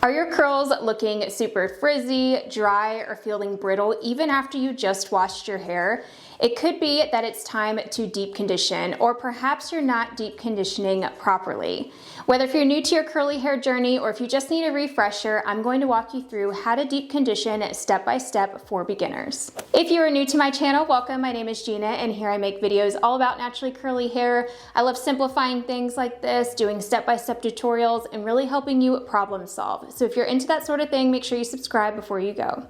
Are your curls looking super frizzy, dry, or feeling brittle even after you just washed your hair? It could be that it's time to deep condition, or perhaps you're not deep conditioning properly. Whether if you're new to your curly hair journey or if you just need a refresher, I'm going to walk you through how to deep condition step by step for beginners. If you are new to my channel, welcome. My name is Gina, and here I make videos all about naturally curly hair. I love simplifying things like this, doing step-by-step tutorials, and really helping you problem solve. So if you're into that sort of thing, make sure you subscribe before you go.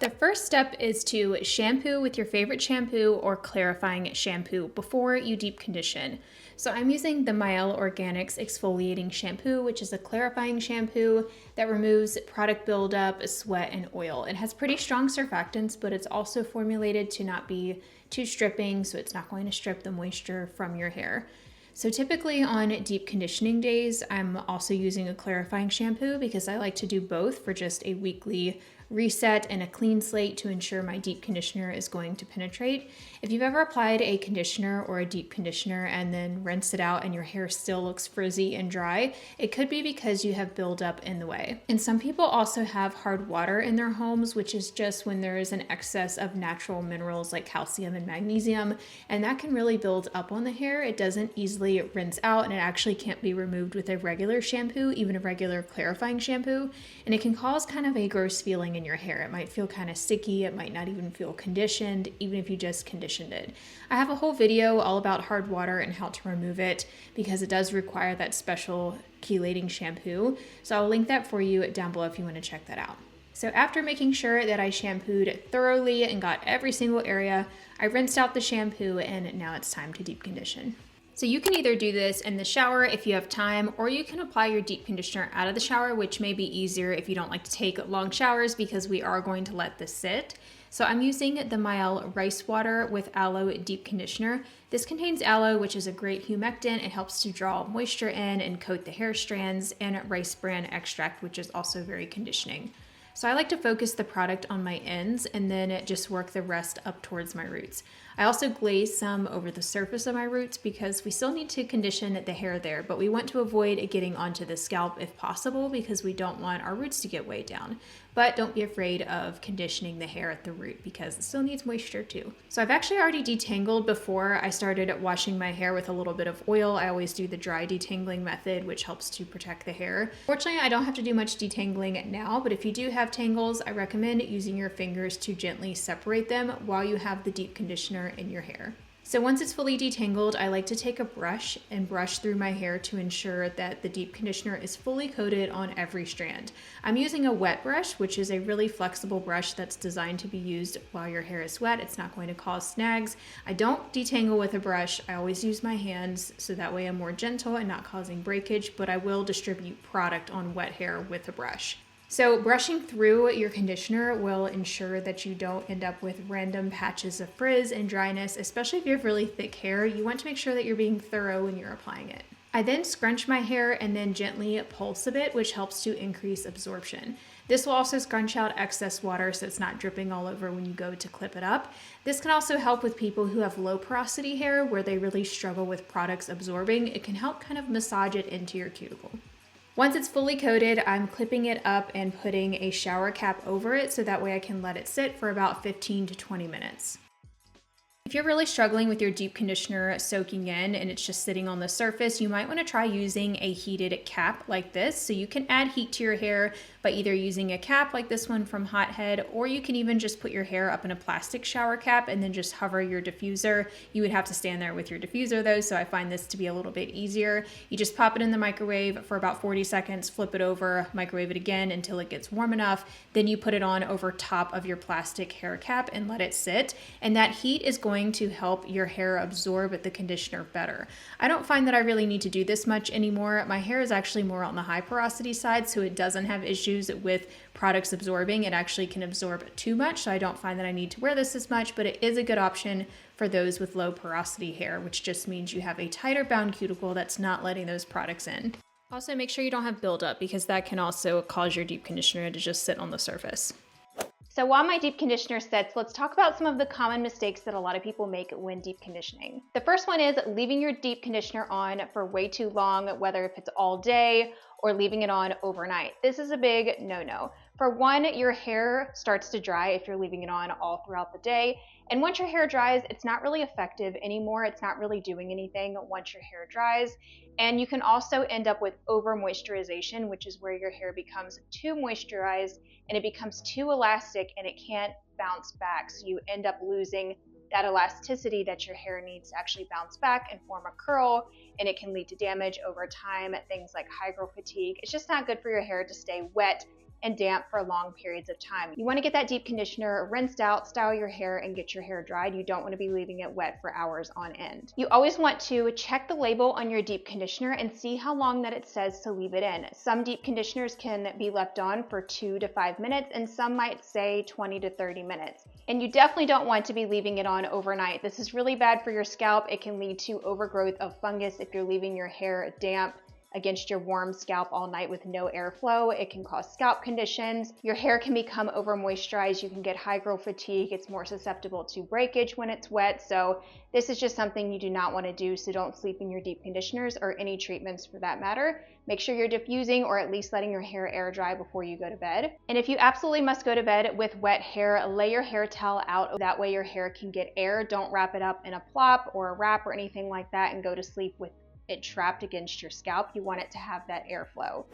The first step is to shampoo with your favorite shampoo or clarifying shampoo before you deep condition. So I'm using the Mielle Organics Exfoliating Shampoo, which is a clarifying shampoo that removes product buildup, sweat, and oil. It has pretty strong surfactants, but it's also formulated to not be too stripping, so it's not going to strip the moisture from your hair. So typically on deep conditioning days, I'm also using a clarifying shampoo because I like to do both for just a weekly reset and a clean slate to ensure my deep conditioner is going to penetrate. If you've ever applied a conditioner or a deep conditioner and then rinsed it out and your hair still looks frizzy and dry, it could be because you have buildup in the way. And some people also have hard water in their homes, which is just when there is an excess of natural minerals like calcium and magnesium, and that can really build up on the hair. It doesn't easily rinse out, and it actually can't be removed with a regular shampoo, even a regular clarifying shampoo, and it can cause kind of a gross feeling in your hair. It might feel kind of sticky, it might not even feel conditioned, even if you just conditioned it. I have a whole video all about hard water and how to remove it because it does require that special chelating shampoo. So I'll link that for you down below if you want to check that out. So after making sure that I shampooed thoroughly and got every single area, I rinsed out the shampoo, and now it's time to deep condition. So you can either do this in the shower if you have time, or you can apply your deep conditioner out of the shower, which may be easier if you don't like to take long showers because we are going to let this sit. So I'm using the Mielle Rice Water with Aloe Deep Conditioner. This contains aloe, which is a great humectant. It helps to draw moisture in and coat the hair strands, and rice bran extract, which is also very conditioning. So I like to focus the product on my ends and then just work the rest up towards my roots. I also glaze some over the surface of my roots because we still need to condition the hair there, but we want to avoid it getting onto the scalp if possible because we don't want our roots to get weighed down. But don't be afraid of conditioning the hair at the root because it still needs moisture too. So I've actually already detangled before I started washing my hair with a little bit of oil. I always do the dry detangling method, which helps to protect the hair. Fortunately, I don't have to do much detangling now, but if you do have tangles, I recommend using your fingers to gently separate them while you have the deep conditioner in your hair. So once it's fully detangled, I like to take a brush and brush through my hair to ensure that the deep conditioner is fully coated on every strand. I'm using a wet brush, which is a really flexible brush that's designed to be used while your hair is wet. It's not going to cause snags. I don't detangle with a brush. I always use my hands, so that way I'm more gentle and not causing breakage, but I will distribute product on wet hair with a brush. So brushing through your conditioner will ensure that you don't end up with random patches of frizz and dryness, especially if you have really thick hair. You want to make sure that you're being thorough when you're applying it. I then scrunch my hair and then gently pulse a bit, which helps to increase absorption. This will also scrunch out excess water so it's not dripping all over when you go to clip it up. This can also help with people who have low porosity hair where they really struggle with products absorbing. It can help kind of massage it into your cuticle. Once it's fully coated, I'm clipping it up and putting a shower cap over it so that way I can let it sit for about 15 to 20 minutes. If you're really struggling with your deep conditioner soaking in and it's just sitting on the surface, you might want to try using a heated cap like this. So you can add heat to your hair by either using a cap like this one from Hothead, or you can even just put your hair up in a plastic shower cap and then just hover your diffuser. You would have to stand there with your diffuser though, so I find this to be a little bit easier. You just pop it in the microwave for about 40 seconds, flip it over, microwave it again until it gets warm enough. Then you put it on over top of your plastic hair cap and let it sit. And that heat is going to help your hair absorb the conditioner better. I don't find that I really need to do this much anymore. My hair is actually more on the high porosity side, so it doesn't have issues with products absorbing. It actually can absorb too much, so I don't find that I need to wear this as much, but it is a good option for those with low porosity hair, which just means you have a tighter bound cuticle that's not letting those products in. Also, make sure you don't have buildup because that can also cause your deep conditioner to just sit on the surface. So while my deep conditioner sets, let's talk about some of the common mistakes that a lot of people make when deep conditioning. The first one is leaving your deep conditioner on for way too long, whether if it's all day or leaving it on overnight. This is a big no-no. For one, your hair starts to dry if you're leaving it on all throughout the day. And once your hair dries, it's not really effective anymore. It's not really doing anything once your hair dries. And you can also end up with over moisturization, which is where your hair becomes too moisturized and it becomes too elastic and it can't bounce back. So you end up losing that elasticity that your hair needs to actually bounce back and form a curl, and it can lead to damage over time, things like hydro fatigue. It's just not good for your hair to stay wet and damp for long periods of time. You want to get that deep conditioner rinsed out, style your hair, and get your hair dried. You don't want to be leaving it wet for hours on end. You always want to check the label on your deep conditioner and see how long that it says to leave it in. Some deep conditioners can be left on for 2 to 5 minutes, and some might say 20 to 30 minutes. And you definitely don't want to be leaving it on overnight. This is really bad for your scalp. It can lead to overgrowth of fungus if you're leaving your hair damp against your warm scalp all night with no airflow. It can cause scalp conditions. Your hair can become over moisturized. You can get hydro fatigue. It's more susceptible to breakage when it's wet. So this is just something you do not want to do. So don't sleep in your deep conditioners or any treatments for that matter. Make sure you're diffusing or at least letting your hair air dry before you go to bed. And if you absolutely must go to bed with wet hair, lay your hair towel out. That way your hair can get air. Don't wrap it up in a plop or a wrap or anything like that and go to sleep with it trapped against your scalp. You want it to have that airflow.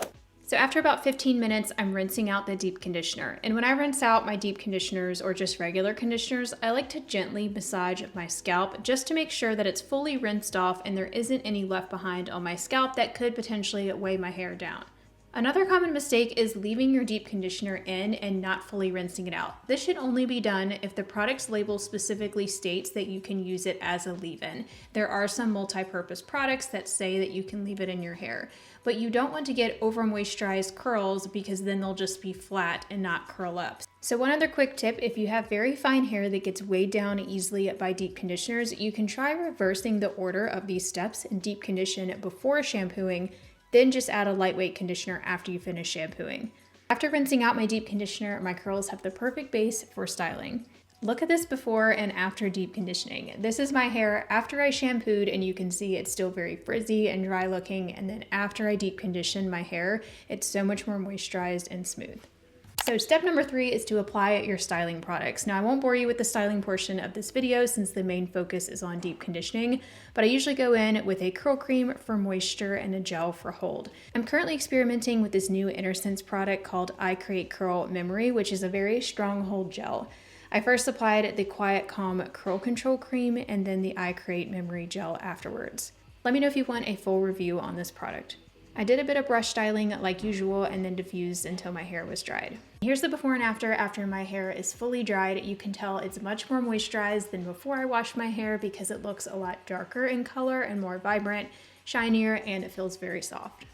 So after about 15 minutes, I'm rinsing out the deep conditioner. And when I rinse out my deep conditioners or just regular conditioners, I like to gently massage my scalp just to make sure that it's fully rinsed off and there isn't any left behind on my scalp that could potentially weigh my hair down. Another common mistake is leaving your deep conditioner in and not fully rinsing it out. This should only be done if the product's label specifically states that you can use it as a leave-in. There are some multi-purpose products that say that you can leave it in your hair, but you don't want to get over-moisturized curls because then they'll just be flat and not curl up. So one other quick tip, if you have very fine hair that gets weighed down easily by deep conditioners, you can try reversing the order of these steps and deep condition before shampooing, then just add a lightweight conditioner after you finish shampooing. After rinsing out my deep conditioner, my curls have the perfect base for styling. Look at this before and after deep conditioning. This is my hair after I shampooed, and you can see it's still very frizzy and dry looking, and then after I deep conditioned my hair, it's so much more moisturized and smooth. So step number 3 is to apply your styling products. Now I won't bore you with the styling portion of this video since the main focus is on deep conditioning, but I usually go in with a curl cream for moisture and a gel for hold. I'm currently experimenting with this new Innersense product called I Create Curl Memory, which is a very strong hold gel. I first applied the Quiet Calm Curl Control Cream and then the I Create Memory Gel afterwards. Let me know if you want a full review on this product. I did a bit of brush styling like usual and then diffused until my hair was dried. Here's the before and after my hair is fully dried. You can tell it's much more moisturized than before I washed my hair because it looks a lot darker in color and more vibrant, shinier, and it feels very soft.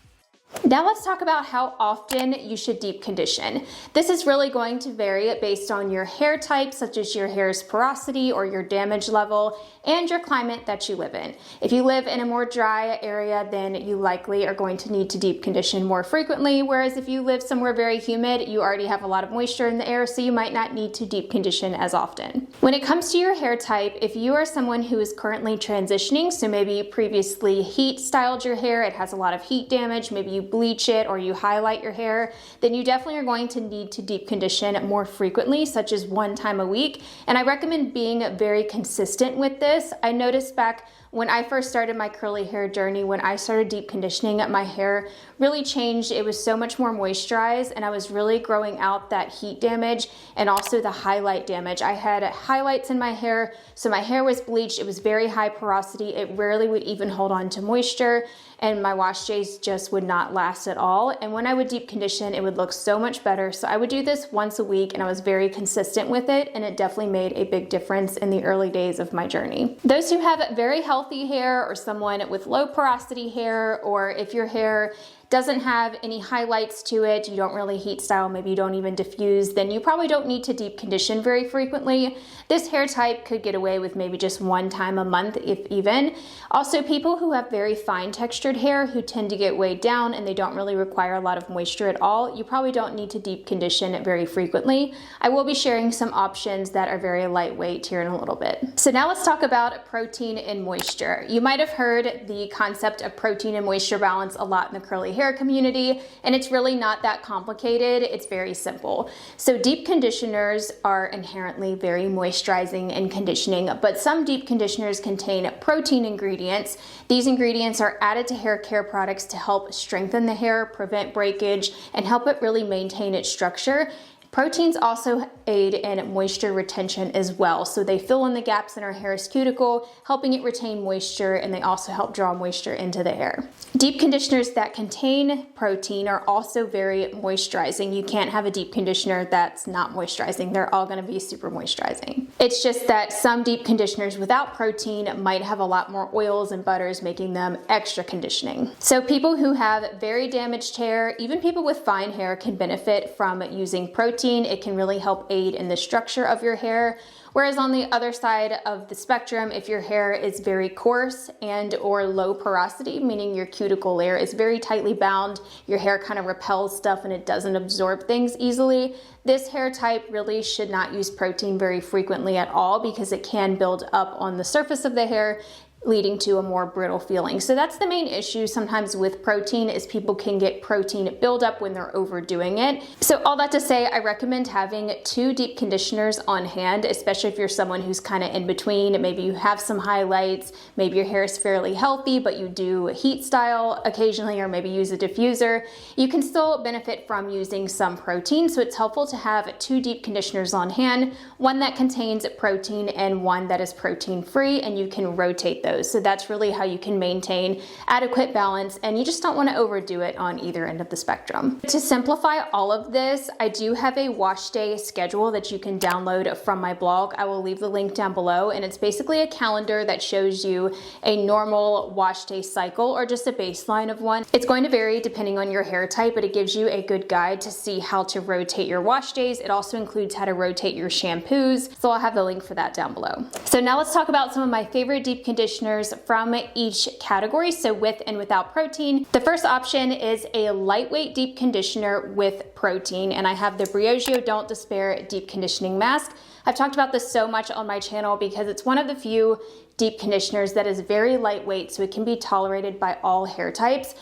Now let's talk about how often you should deep condition. This is really going to vary based on your hair type, such as your hair's porosity or your damage level, and your climate that you live in. If you live in a more dry area, then you likely are going to need to deep condition more frequently, whereas if you live somewhere very humid, you already have a lot of moisture in the air, so you might not need to deep condition as often. When it comes to your hair type, if you are someone who is currently transitioning, so maybe you previously heat styled your hair, it has a lot of heat damage, maybe you bleach it or you highlight your hair, then you definitely are going to need to deep condition more frequently, such as 1 time a week. And I recommend being very consistent with this. I noticed back when I first started my curly hair journey, when I started deep conditioning, my hair really changed. It was so much more moisturized and I was really growing out that heat damage and also the highlight damage. I had highlights in my hair, so my hair was bleached. It was very high porosity. It rarely would even hold on to moisture, and my wash days just would not last at all. And when I would deep condition, it would look so much better. So I would do this once a week and I was very consistent with it, and it definitely made a big difference in the early days of my journey. Those who have very healthy hair or someone with low porosity hair, or if your hair doesn't have any highlights to it, you don't really heat style, maybe you don't even diffuse, then you probably don't need to deep condition very frequently. This hair type could get away with maybe just one time a month, if even. Also, people who have very fine textured hair who tend to get weighed down and they don't really require a lot of moisture at all, you probably don't need to deep condition it very frequently. I will be sharing some options that are very lightweight here in a little bit. So now let's talk about protein and moisture. You might have heard the concept of protein and moisture balance a lot in the curly hair community, and it's really not that complicated. It's very simple. So deep conditioners are inherently very moisturizing and conditioning, but some deep conditioners contain protein ingredients. These ingredients are added to hair care products to help strengthen the hair, prevent breakage, and help it really maintain its structure. Proteins also aid in moisture retention as well. So they fill in the gaps in our hair's cuticle, helping it retain moisture, and they also help draw moisture into the hair. Deep conditioners that contain protein are also very moisturizing. You can't have a deep conditioner that's not moisturizing. They're all gonna be super moisturizing. It's just that some deep conditioners without protein might have a lot more oils and butters, making them extra conditioning. So people who have very damaged hair, even people with fine hair, can benefit from using protein. It can really help aid in the structure of your hair. Whereas on the other side of the spectrum, if your hair is very coarse and or low porosity, meaning your cuticle layer is very tightly bound, your hair kind of repels stuff and it doesn't absorb things easily, this hair type really should not use protein very frequently at all because it can build up on the surface of the hair, leading to a more brittle feeling. So that's the main issue sometimes with protein, is people can get protein buildup when they're overdoing it. So all that to say, I recommend having 2 deep conditioners on hand, especially if you're someone who's kind of in between. Maybe you have some highlights, maybe your hair is fairly healthy, but you do heat style occasionally, or maybe use a diffuser. You can still benefit from using some protein. So it's helpful to have 2 deep conditioners on hand, one that contains protein and one that is protein free, and you can rotate those. So that's really how you can maintain adequate balance, and you just don't want to overdo it on either end of the spectrum. To simplify all of this, I do have a wash day schedule that you can download from my blog. I will leave the link down below, and it's basically a calendar that shows you a normal wash day cycle, or just a baseline of one. It's going to vary depending on your hair type, but it gives you a good guide to see how to rotate your wash days. It also includes how to rotate your shampoos, so I'll have the link for that down below. So now let's talk about some of my favorite deep conditioners from each category, so with and without protein. The first option is a lightweight deep conditioner with protein, and I have the Briogeo Don't Despair Deep Conditioning Mask. I've talked about this so much on my channel because it's one of the few deep conditioners that is very lightweight, so it can be tolerated by all hair types,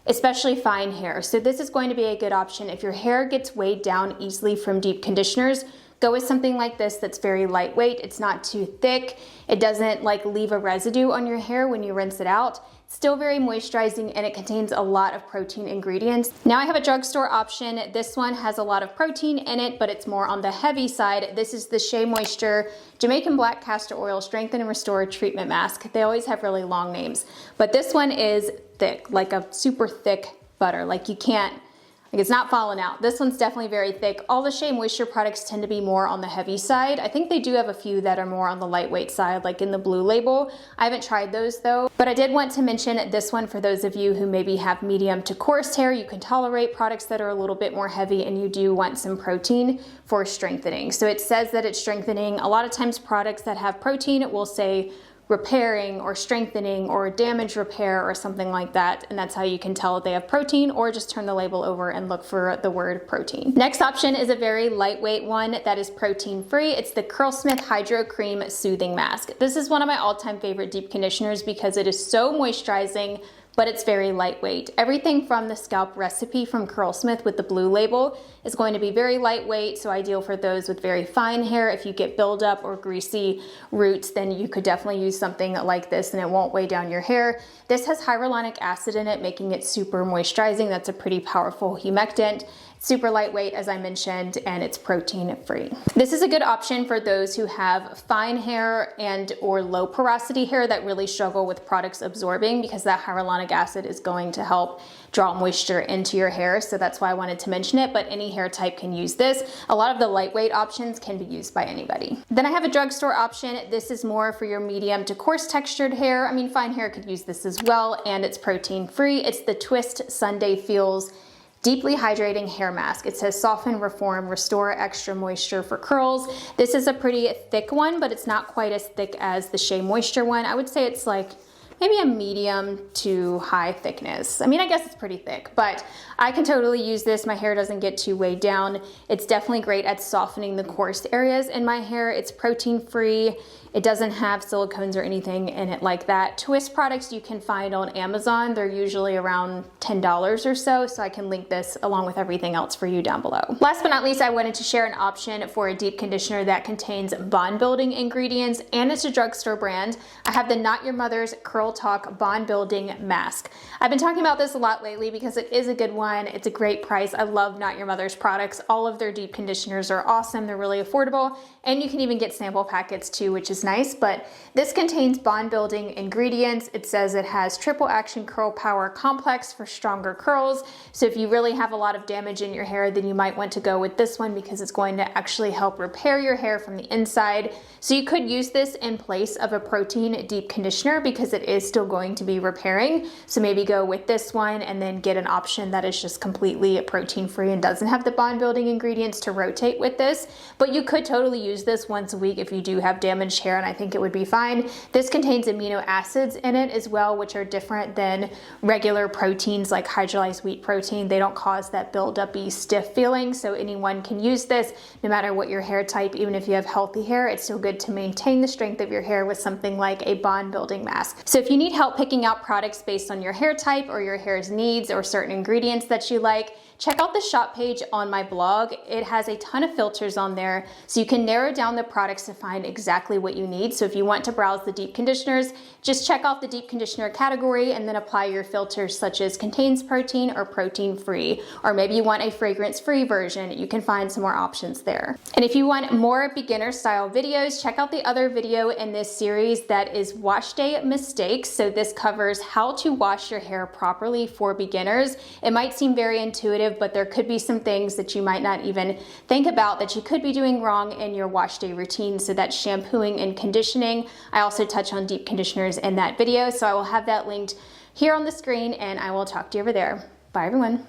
especially fine hair. So this is going to be a good option if your hair gets weighed down easily from deep conditioners. Go with something like this that's very lightweight. It's not too thick. It doesn't like leave a residue on your hair when you rinse it out. It's still very moisturizing, and it contains a lot of protein ingredients. Now I have a drugstore option. This one has a lot of protein in it, but it's more on the heavy side. This is the Shea Moisture Jamaican Black Castor Oil Strengthen and Restore Treatment Mask. They always have really long names, but this one is thick, like a super thick butter. Like you can't, like it's not falling out. This one's definitely very thick. All the Shea Moisture products tend to be more on the heavy side. I think they do have a few that are more on the lightweight side, like in the blue label. I haven't tried those though, but I did want to mention this one for those of you who maybe have medium to coarse hair. You can tolerate products that are a little bit more heavy, and you do want some protein for strengthening. So it says that it's strengthening. A lot of times products that have protein, it will say repairing or strengthening or damage repair or something like that, and that's how you can tell if they have protein, or just turn the label over and look for the word protein. Next option is a very lightweight one that is protein free. It's the Curlsmith Hydro Cream Soothing Mask. This is one of my all-time favorite deep conditioners because it is so moisturizing, but it's very lightweight. Everything from the Scalp recipe from Curlsmith with the blue label is going to be very lightweight, so ideal for those with very fine hair. If you get buildup or greasy roots, then you could definitely use something like this and it won't weigh down your hair. This has hyaluronic acid in it, making it super moisturizing. That's a pretty powerful humectant. super lightweight, as I mentioned, and it's protein free. This is a good option for those who have fine hair and or low porosity hair that really struggle with products absorbing, because that hyaluronic acid is going to help draw moisture into your hair. So that's why I wanted to mention it, but any hair type can use this. A lot of the lightweight options can be used by anybody. Then I have a drugstore option. This is more for your medium to coarse textured hair. I mean, fine hair could use this as well, and it's protein free. It's the Twist Sunday Feels Deeply Hydrating Hair Mask. It says soften, reform, restore extra moisture for curls. This is a pretty thick one, but it's not quite as thick as the Shea Moisture one. I would say it's like maybe a medium to high thickness. I mean, I guess it's pretty thick, but I can totally use this. My hair doesn't get too weighed down. It's definitely great at softening the coarse areas in my hair. It's protein free. It doesn't have silicones or anything in it like that. Twist products you can find on Amazon. They're usually around $10 or so, so I can link this along with everything else for you down below. Last but not least, I wanted to share an option for a deep conditioner that contains bond building ingredients, and it's a drugstore brand. I have the Not Your Mother's Curl Talk Bond Building Mask. I've been talking about this a lot lately because it is a good one. It's a great price. I love Not Your Mother's products. All of their deep conditioners are awesome. They're really affordable, and you can even get sample packets too, which is nice. But this contains bond building ingredients. It says it has triple action curl power complex for stronger curls. So if you really have a lot of damage in your hair, then you might want to go with this one, because it's going to actually help repair your hair from the inside. So you could use this in place of a protein deep conditioner, because it is still going to be repairing. So maybe go with this one and then get an option that is just completely protein free and doesn't have the bond building ingredients to rotate with this. But you could totally use this once a week if you do have damaged hair, and I think it would be fine. This contains amino acids in it as well, which are different than regular proteins like hydrolyzed wheat protein. They don't cause that build-up-y stiff feeling, so anyone can use this no matter what your hair type. Even if you have healthy hair, it's still good to maintain the strength of your hair with something like a bond building mask. So if you need help picking out products based on your hair type or your hair's needs or certain ingredients that you like, check out the shop page on my blog. It has a ton of filters on there, so you can narrow down the products to find exactly what you need. So if you want to browse the deep conditioners, just check out the deep conditioner category and then apply your filters such as contains protein or protein free, or maybe you want a fragrance free version. You can find some more options there. And if you want more beginner style videos, check out the other video in this series that is wash day mistakes. So this covers how to wash your hair properly for beginners. It might seem very intuitive, but there could be some things that you might not even think about that you could be doing wrong in your wash day routine. So that's shampooing and conditioning. I also touch on deep conditioners in that video, so I will have that linked here on the screen, and I will talk to you over there. Bye everyone.